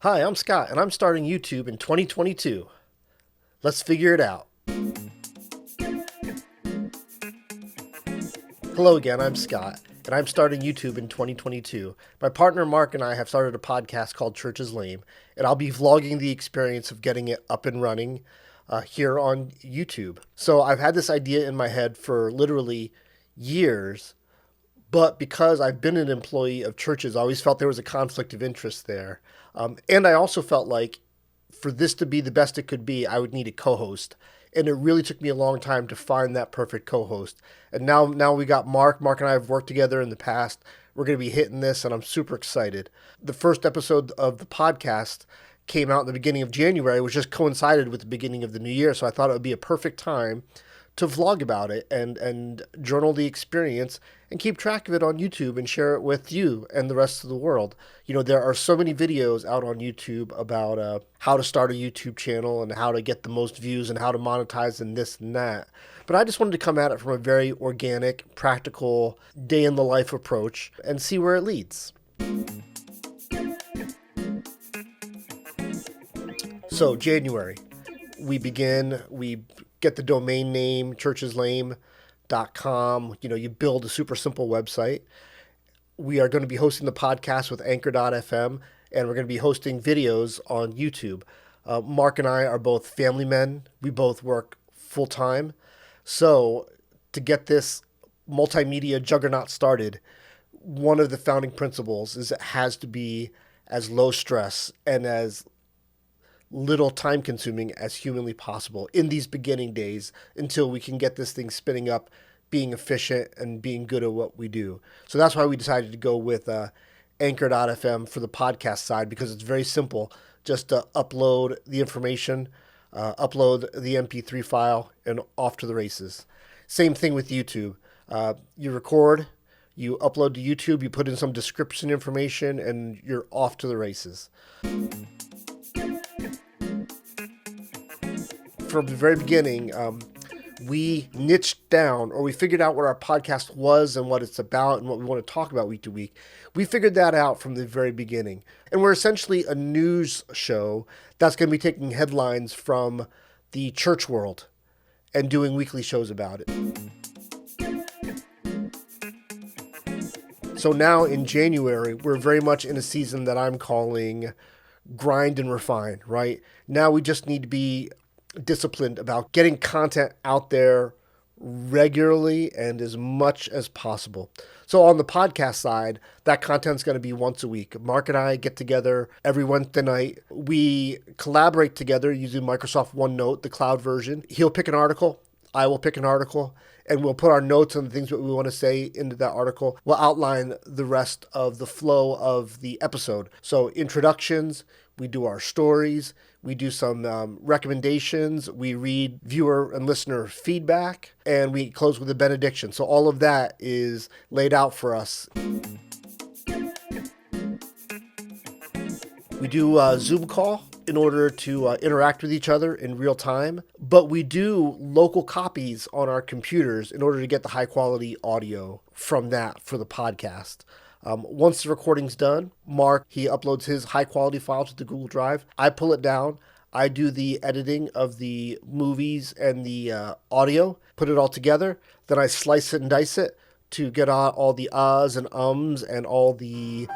Hi, I'm Scott, and I'm starting YouTube in 2022. Let's figure it out. Hello again, I'm Scott, and I'm starting YouTube in 2022. My partner Mark and I have started a podcast called Church is Lame, and I'll be vlogging the experience of getting it up and running here on YouTube. So I've had this idea in my head for literally years, but because I've been an employee of churches, I always felt there was a conflict of interest there. And I also felt like for this to be the best it could be, I would need a co-host. And it really took me a long time to find that perfect co-host. And now we got Mark. Mark and I have worked together in the past. We're going to be hitting this, and I'm super excited. The first episode of the podcast came out in the beginning of January, which just coincided with the beginning of the new year. So I thought it would be a perfect time to vlog about it and journal the experience and keep track of it on YouTube and share it with you and the rest of the world. You know, there are so many videos out on YouTube about how to start a YouTube channel and how to get the most views and how to monetize and this and that. But I just wanted to come at it from a very organic, practical, day in the life approach and see where it leads. So January, we get the domain name churcheslame.com. You know, you build a super simple website. We are going to be hosting the podcast with anchor.fm, and we're going to be hosting videos on YouTube. Mark and I are both family men. We both work full time. So to get this multimedia juggernaut started, one of the founding principles is it has to be as low stress and as little time consuming as humanly possible in these beginning days until we can get this thing spinning up, being efficient and being good at what we do. So that's why we decided to go with anchor.fm for the podcast side, because it's very simple. Just upload the information, upload the MP3 file, and off to the races. Same thing with YouTube. You record, you upload to YouTube, you put in some description information, and you're off to the races. From the very beginning, we niched down, or we figured out what our podcast was and what it's about and what we want to talk about week to week. We figured that out from the very beginning. And we're essentially a news show that's going to be taking headlines from the church world and doing weekly shows about it. So now in January, we're very much in a season that I'm calling grind and refine, right? Now we just need to be disciplined about getting content out there regularly and as much as possible. So on the podcast side, that content's going to be once a week. Mark and I get together every Wednesday night. We collaborate together using Microsoft OneNote, the cloud version. He'll pick an article, I will pick an article, and we'll put our notes on the things that we want to say into that article. We'll outline the rest of the flow of the episode. So introductions, we do our stories, we do some recommendations, we read viewer and listener feedback, and we close with a benediction. So all of that is laid out for us. We do a Zoom call in order to interact with each other in real time, but we do local copies on our computers in order to get the high quality audio from that for the podcast. Once the recording's done, Mark, he uploads his high quality file to the Google Drive. I pull it down. I do the editing of the movies and the audio, put it all together. Then I slice it and dice it to get out all the ahs and ums and all the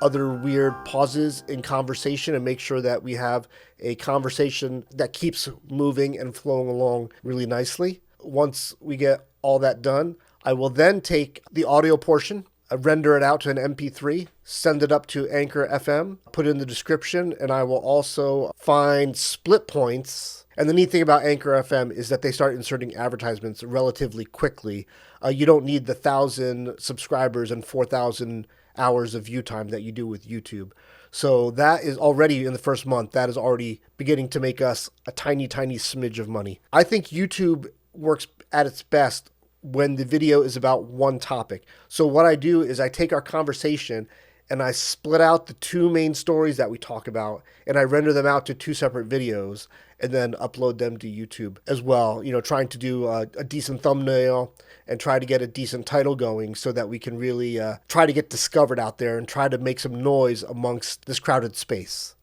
other weird pauses in conversation and make sure that we have a conversation that keeps moving and flowing along really nicely. Once we get all that done, I will then take the audio portion, render it out to an MP3, send it up to Anchor FM, put it in the description, and I will also find split points. And the neat thing about Anchor FM is that they start inserting advertisements relatively quickly. You don't need the 1,000 subscribers and 4,000 hours of view time that you do with YouTube. So that is already in the first month, that is already beginning to make us a tiny, tiny smidge of money. I think YouTube works at its best when the video is about one topic. So what I do is I take our conversation and I split out the two main stories that we talk about, and I render them out to two separate videos and then upload them to YouTube as well. You know, trying to do a decent thumbnail and try to get a decent title going so that we can really try to get discovered out there and try to make some noise amongst this crowded space.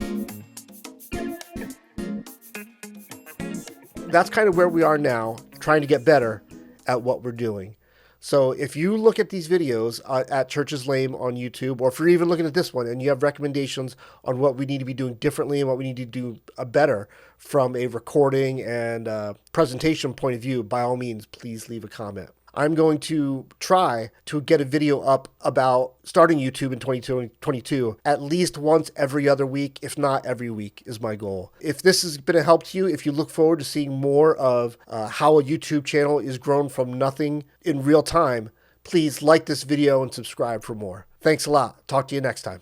That's kind of where we are now, trying to get better at what we're doing. So if you look at these videos at Church's Lame on YouTube, or if you're even looking at this one and you have recommendations on what we need to be doing differently and what we need to do better from a recording and presentation point of view, by all means, please leave a comment. I'm going to try to get a video up about starting YouTube in 2022 at least once every other week, if not every week, is my goal. If this has been a help to you, if you look forward to seeing more of how a YouTube channel is grown from nothing in real time, please like this video and subscribe for more. Thanks a lot. Talk to you next time.